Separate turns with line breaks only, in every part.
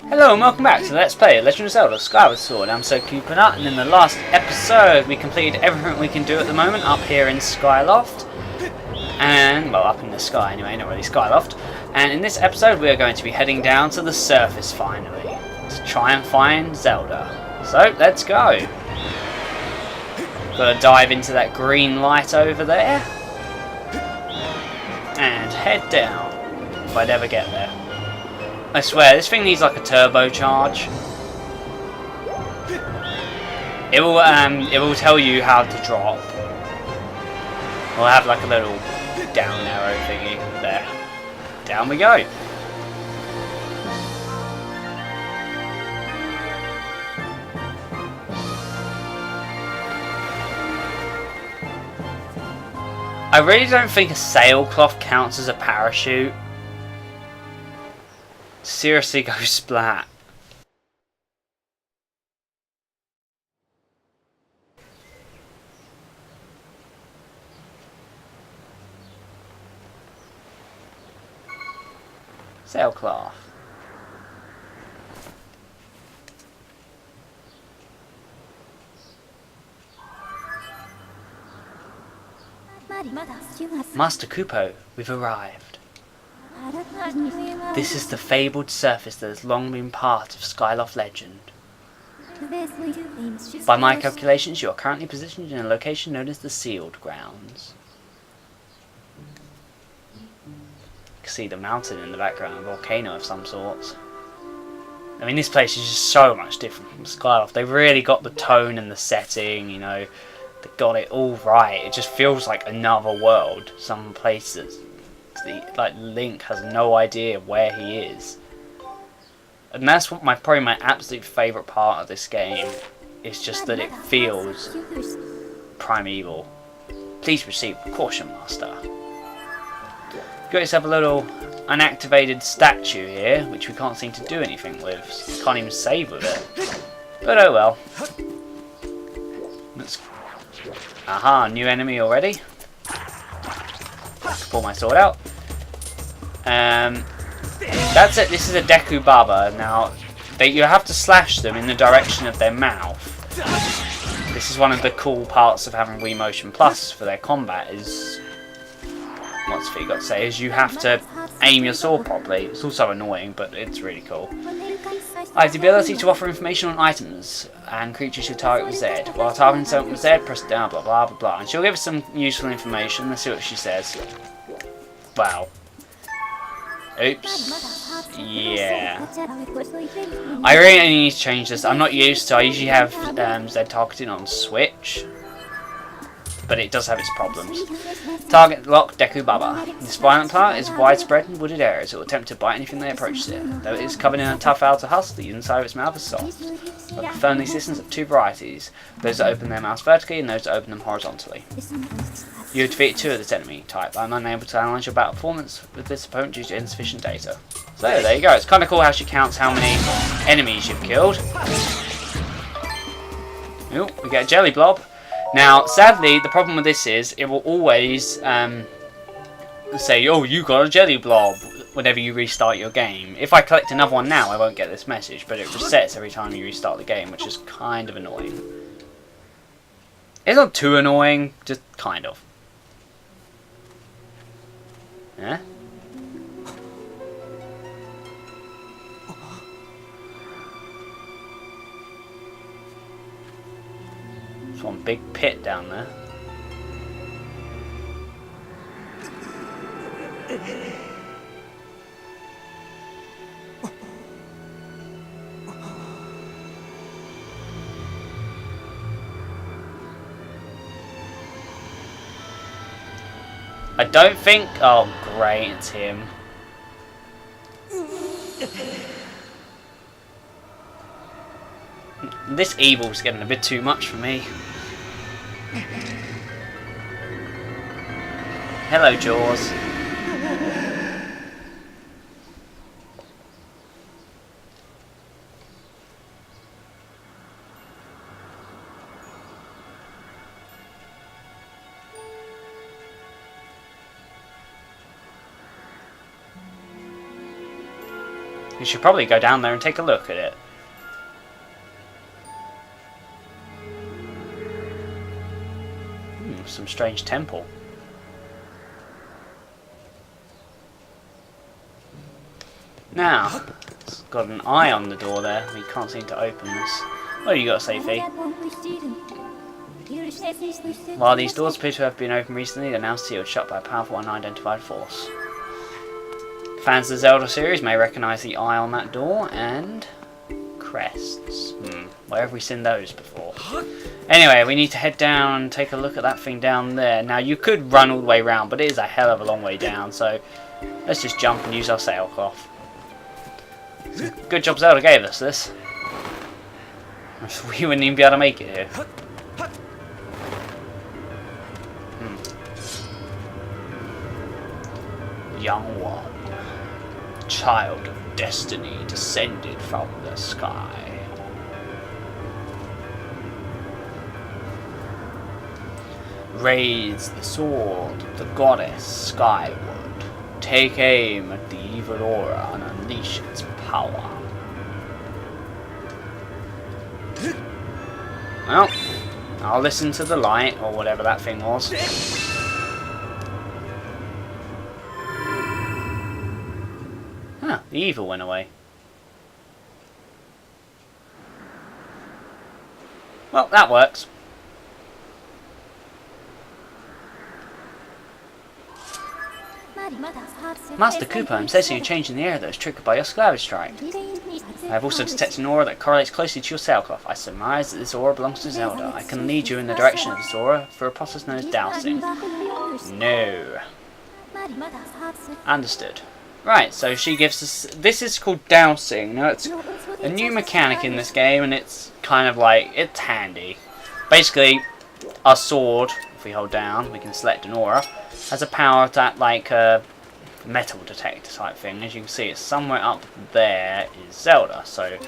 Hello and welcome back to Let's Play Legend of Zelda Skyward Sword. I'm So Cooper Nut, and in the last episode we completed everything we can do at the moment up here in Skyloft. And, well, up in the sky anyway, not really Skyloft. And in this episode we are going to be heading down to the surface finally, to try and find Zelda. So, let's go! Gotta dive into that green light over there. And head down, if I'd ever get there. I swear, this thing needs like a turbocharge. It will tell you how to drop. We'll have like a little down arrow thingy there. Down we go. I really don't think a sailcloth counts as a parachute. Seriously, go splat. Sailcloth. Master Kupo, we've arrived. This is the fabled surface that has long been part of Skyloft legend. By my calculations, you are currently positioned in a location known as the Sealed Grounds. You can see the mountain in the background, a volcano of some sorts. I mean, this place is just so much different from Skyloft. They've really got the tone and the setting, you know. They got it all right. It just feels like another world. Some places, like Link has no idea where he is, and that's what probably my absolute favourite part of this game. Is just that it feels primeval. Please proceed with caution, Master. Got yourself a little unactivated statue here, which we can't seem to do anything with. Can't even save with it. But oh well. Let's. Aha, new enemy already. Pull my sword out. That's it. This is a Deku Baba. Now, you have to slash them in the direction of their mouth. This is one of the cool parts of having Wii Motion Plus for their combat. Is what's you got to say? Is you have to aim your sword properly. It's also annoying, but it's really cool. I have the ability to offer information on items and creatures you target with Z. While targeting something with Z, press down, blah blah blah blah. And she'll give us some useful information. Let's see what she says. Wow. Oops. Yeah. I really only need to change this. I'm not used to. I usually have Z targeting on Switch, but it does have its problems. Target lock Deku Baba. This violent plant is widespread in wooded areas. It will attempt to bite anything that approaches it. Though it is covered in a tough outer husk, the inside of its mouth is soft. I confirm these systems have two varieties: those that open their mouths vertically and those that open them horizontally. You have defeated two of this enemy type. I'm unable to analyse your battle performance with this opponent due to insufficient data. So there you go. It's kind of cool how she counts how many enemies you've killed. Ooh, we get a jelly blob. Now, sadly, the problem with this is it will always say, "Oh, you got a jelly blob," whenever you restart your game. If I collect another one now, I won't get this message, but it resets every time you restart the game, which is kind of annoying. It's not too annoying, just kind of. Yeah? There's one big pit down there. I don't think... Oh, great, it's him. This evil's getting a bit too much for me. Hello, Jaws. We should probably go down there and take a look at it. Some strange temple. Now, it's got an eye on the door there. We can't seem to open this. What have you got to say, Fee? While these doors appear to have been opened recently, they're now sealed shut by a powerful unidentified force. Fans of the Zelda series may recognise the eye on that door and crests. Where have we seen those before? Anyway, we need to head down and take a look at that thing down there. Now, you could run all the way around, but it is a hell of a long way down, so let's just jump and use our sailcloth. Good job Zelda gave us this. We wouldn't even be able to make it here. Young one, child of destiny descended from the sky. Raise the sword of the goddess Skyward. Take aim at the evil aura and unleash its power. Well, I'll listen to the light, or whatever that thing was. Huh, the evil went away. Well, that works. Master Koopa, I'm sensing a change in the air that was triggered by your Skyward strike. I have also detected an aura that correlates closely to your sailcloth. I surmise that this aura belongs to Zelda. I can lead you in the direction of this aura through a process known as dowsing. No. Understood. Right, so she gives us... This is called dowsing. Now, it's a new mechanic in this game, and it's kind of like... It's handy. Basically, our sword, if we hold down, we can select an aura, has a power that, like, metal detector type thing. As you can see, it's somewhere up there is Zelda. So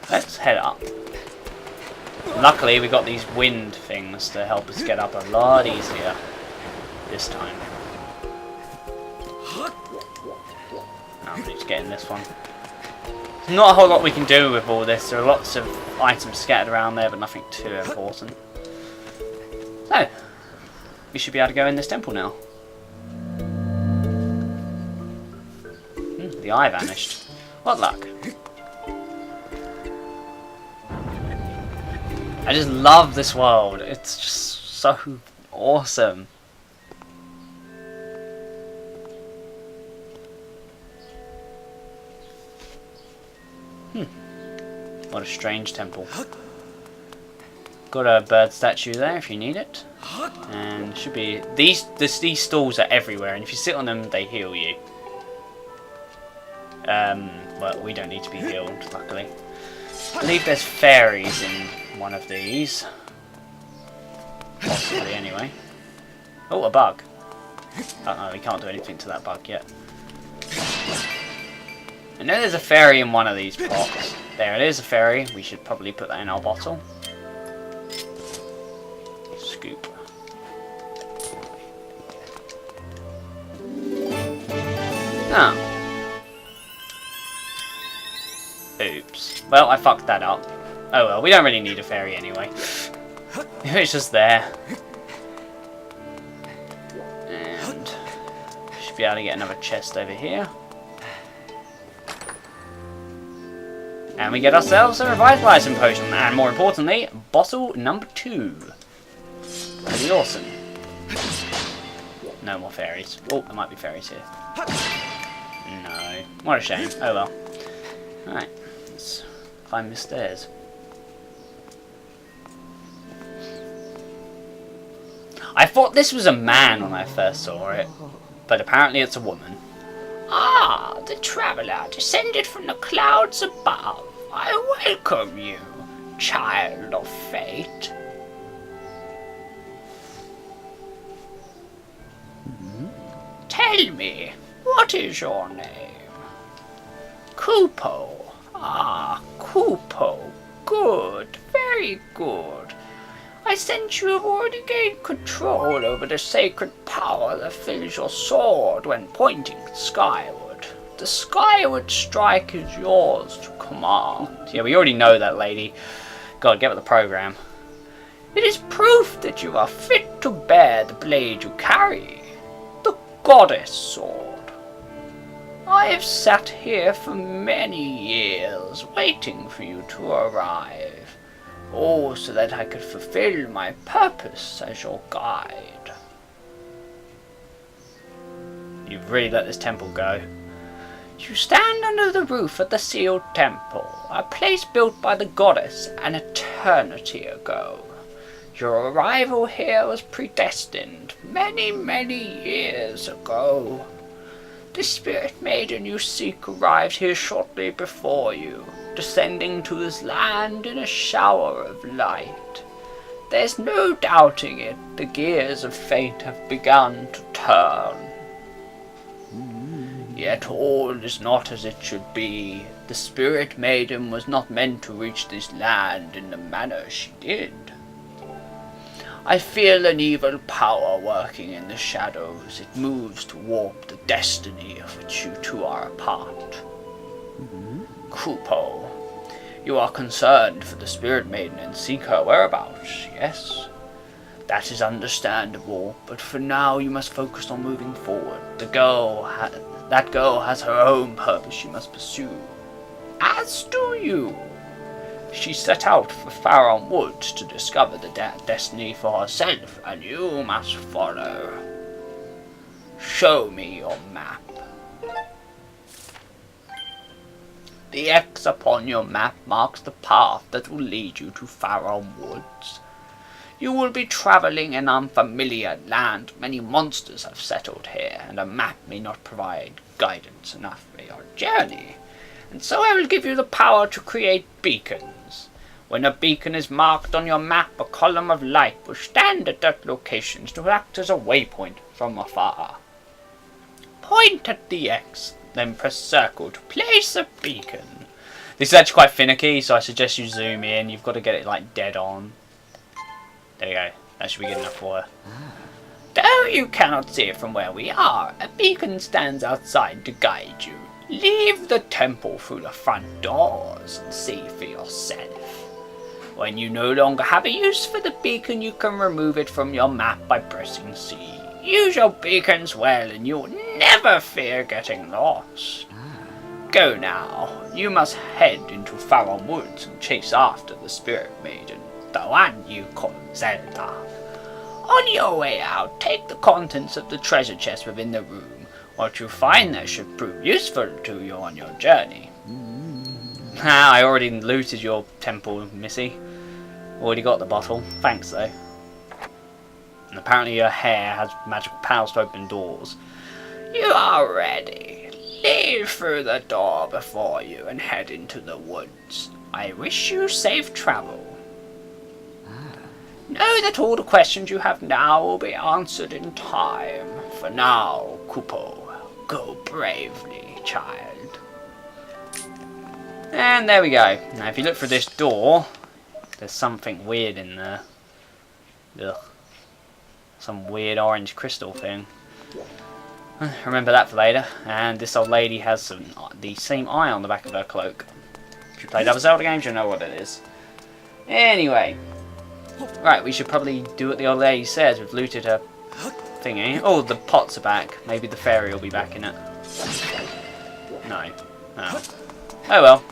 let's head up. Luckily, we got these wind things to help us get up a lot easier this time. I'm just getting this one. There's not a whole lot we can do with all this. There are lots of items scattered around there, but nothing too important. So we should be able to go in this temple now. The eye vanished. What luck. I just love this world. It's just so awesome. What a strange temple. Got a bird statue there if you need it. And should be... These stalls are everywhere, and if you sit on them, they heal you. Well, we don't need to be healed, luckily. I believe there's fairies in one of these. Possibly, anyway. Oh, a bug. Uh-oh, we can't do anything to that bug yet. I know there's a fairy in one of these pots. There it is, a fairy. We should probably put that in our bottle. Scoop. Ah. Oops. Well, I fucked that up. Oh well, we don't really need a fairy anyway. It's just there. And should be able to get another chest over here. And we get ourselves a revitalizing potion, and more importantly, bottle number 2. Pretty awesome. No more fairies. Oh, there might be fairies here. No. What a shame. Oh well. Alright, let's climb the stairs. I thought this was a man when I first saw it, but apparently it's a woman. Ah, the traveller descended from the clouds above. I welcome you, child of fate. Tell me, what is your name? Koopo. Ah, Koopo. Good, very good. I sense you have already gained control over the sacred power that fills your sword when pointing skyward. The The Skyward strike is yours to command. Yeah, we already know that, lady. God, get with the program. It is proof that you are fit to bear the blade you carry. The goddess sword. I have sat here for many years, waiting for you to arrive. All so that I could fulfill my purpose as your guide. You've really let this temple go. You stand under the roof at the sealed temple, a place built by the goddess an eternity ago. Your arrival here was predestined many, many years ago. The spirit maiden you seek arrived here shortly before you, descending to this land in a shower of light. There's no doubting it, the gears of fate have begun to turn. Yet all is not as it should be. The spirit maiden was not meant to reach this land in the manner she did. I feel an evil power working in the shadows. It moves to warp the destiny of which you two are a part. Kupo, you are concerned for the spirit maiden and seek her whereabouts, yes? That is understandable, but for now you must focus on moving forward. That girl has her own purpose she must pursue. As do you. She set out for Faron Woods to discover the destiny for herself, and you must follow. Show me your map. The X upon your map marks the path that will lead you to Faron Woods. You will be travelling in unfamiliar land. Many monsters have settled here, and a map may not provide guidance enough for your journey. And so I will give you the power to create beacons. When a beacon is marked on your map, a column of light will stand at that location to act as a waypoint from afar. Point at the X, then press circle to place a beacon. This is actually quite finicky, so I suggest you zoom in. You've got to get it like dead on. There you go. That should be good enough for her. Though you cannot see it from where we are, a beacon stands outside to guide you. Leave the temple through the front doors and see for yourself. When you no longer have a use for the beacon, you can remove it from your map by pressing C. Use your beacons well and you'll never fear getting lost. Go now. You must head into Faron Woods and chase after the spirit maiden, the one you call Zelda. On your way out, take the contents of the treasure chest within the room. What you find there should prove useful to you on your journey. I already looted your temple, Missy. Already got the bottle. Thanks, though. And apparently your hair has magical powers to open doors. You are ready. Leave through the door before you and head into the woods. I wish you safe travel. Know that all the questions you have now will be answered in time. For now, Kupo, go bravely, child. And there we go. Now if you look for this door, there's something weird in there. Ugh. Some weird orange crystal thing. Remember that for later. And this old lady has the same eye on the back of her cloak. If you played other Zelda games, you'll know what it is. Anyway. Right, we should probably do what the old lady says. We've looted her thingy. Oh, the pots are back. Maybe the fairy will be back in it. No. Oh. Oh well.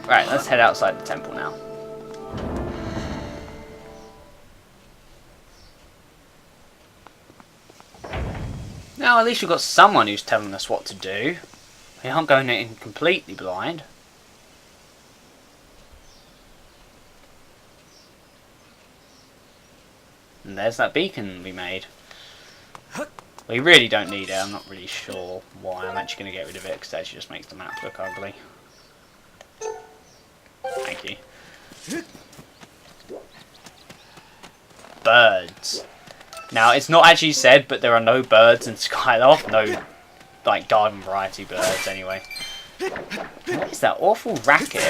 Right, let's head outside the temple now. Now, at least we've got someone who's telling us what to do. We aren't going in completely blind. And there's that beacon we made. We really don't need it. I'm not really sure why. I'm actually going to get rid of it because it actually just makes the map look ugly. Thank you. Birds. Now, it's not actually said, but there are no birds in Skyloft. No, like, garden variety birds, anyway. What is that awful racket?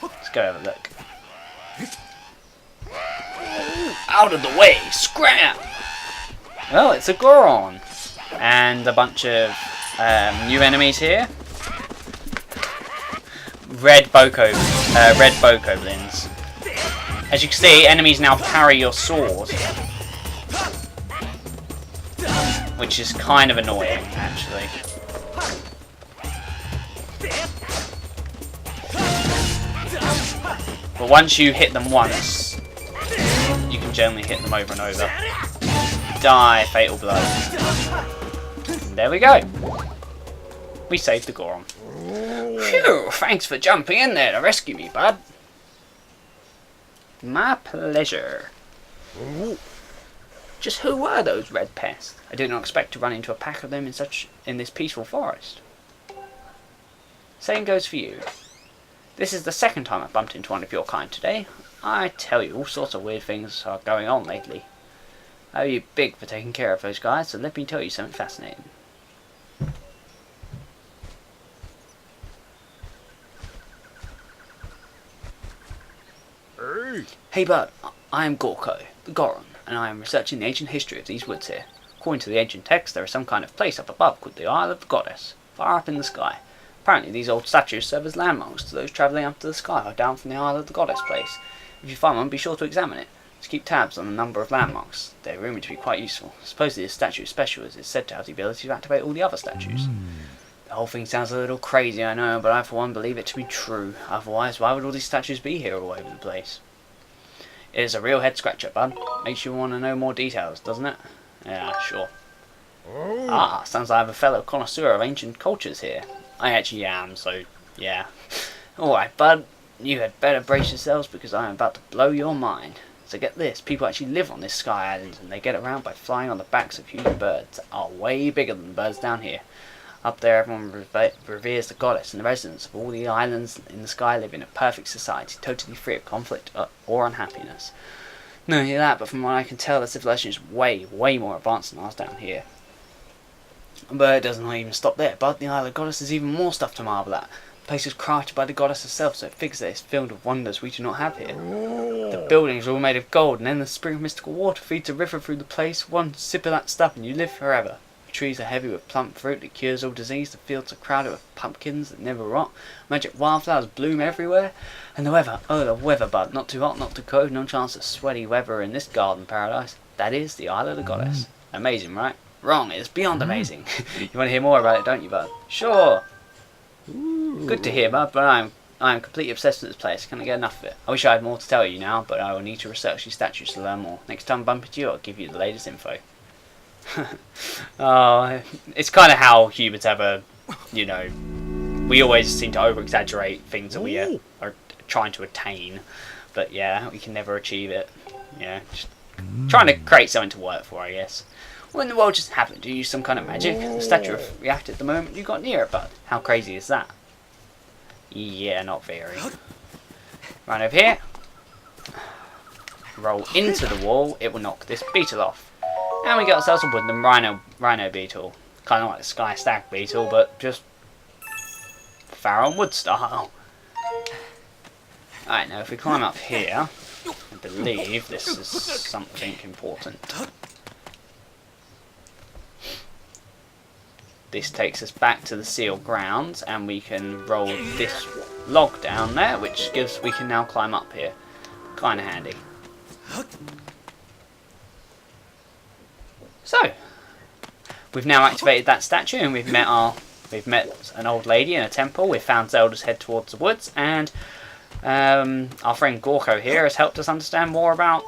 Let's go have a look. Out of the way! Scram! Oh, it's a Goron! And a bunch of new enemies here. Red bokoblins. As you can see, enemies now parry your sword, which is kind of annoying, actually. But once you hit them once, you can generally hit them over and over. Die, fatal blow. And there we go. We saved the Goron. Phew, thanks for jumping in there to rescue me, bud. My pleasure. Just who were those red pests? I did not expect to run into a pack of them in this peaceful forest. Same goes for you. This is the second time I've bumped into one of your kind today. I tell you, all sorts of weird things are going on lately. I owe you big for taking care of those guys, so let me tell you something fascinating. Hey bud, I am Gorko, the Goron, and I am researching the ancient history of these woods here. According to the ancient text, there is some kind of place up above called the Isle of the Goddess, far up in the sky. Apparently these old statues serve as landmarks to those travelling up to the sky or down from the Isle of the Goddess place. If you find one, be sure to examine it. Just keep tabs on the number of landmarks. They are rumoured to be quite useful. Supposedly this statue is special as it's said to have the ability to activate all the other statues. The whole thing sounds a little crazy, I know, but I for one believe it to be true. Otherwise, why would all these statues be here all over the place? It is a real head scratcher, bud. Makes you want to know more details, doesn't it? Yeah, sure. Ah, sounds like I have a fellow connoisseur of ancient cultures here. I actually am, so yeah. Alright, bud. You had better brace yourselves because I am about to blow your mind. So get this, people actually live on this sky island and they get around by flying on the backs of huge birds that are way bigger than the birds down here. Up there everyone reveres the goddess, and the residents of all the islands in the sky live in a perfect society, totally free of conflict or unhappiness. Not only that, but from what I can tell, the civilization is way, way more advanced than ours down here. But it doesn't even stop there, but the Isle of the Goddess has even more stuff to marvel at. The place was crafted by the goddess herself, so it figures that it's filled with wonders we do not have here. The buildings are all made of gold, and then the spring of mystical water feeds a river through the place. One sip of that stuff and you live forever. The trees are heavy with plump fruit that cures all disease. The fields are crowded with pumpkins that never rot. Magic wildflowers bloom everywhere. And the weather, oh the weather, bud. Not too hot, not too cold, no chance of sweaty weather in this garden paradise. That is the Isle of the Goddess. Amazing, right? Wrong, it's beyond amazing. You want to hear more about it, don't you, bud? Sure. Good to hear, bud, but I am completely obsessed with this place. Can't get enough of it. I wish I had more to tell you now, but I will need to research these statues to learn more. Next time I bump into you, I'll give you the latest info. Oh, it's kind of how humans have a, you know, we always seem to over-exaggerate things that we are trying to attain, but yeah, we can never achieve it. Yeah, just trying to create something to work for, I guess. What in the world just happened? Do you use some kind of magic? The statue reacted the moment you got near it, bud. How crazy is that? Yeah, not very. Run over here. Roll into the wall. It will knock this beetle off. And we get ourselves a woodland rhino beetle. Kind of like the sky stag beetle, but just Pharaoh and wood style. Alright, now if we climb up here, I believe this is something important. This takes us back to the sealed grounds, and we can roll this log down there, which gives we can now climb up here. Kind of handy. So, we've now activated that statue, and we've met an old lady in a temple. We've found Zelda's head towards the woods, and our friend Gorko here has helped us understand more about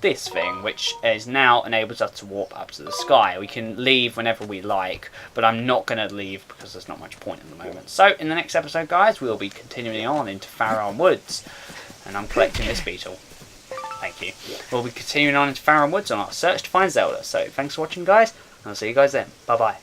this thing, which is now enables us to warp up to the sky. We can leave whenever we like, but I'm not going to leave because there's not much point at the moment. So in the next episode, guys, we'll be continuing on into Pharaoh Woods, and I'm collecting this beetle. Thank you. We'll be continuing on into Pharaoh Woods on our search to find Zelda. So thanks for watching, guys, and I'll see you guys then. Bye bye.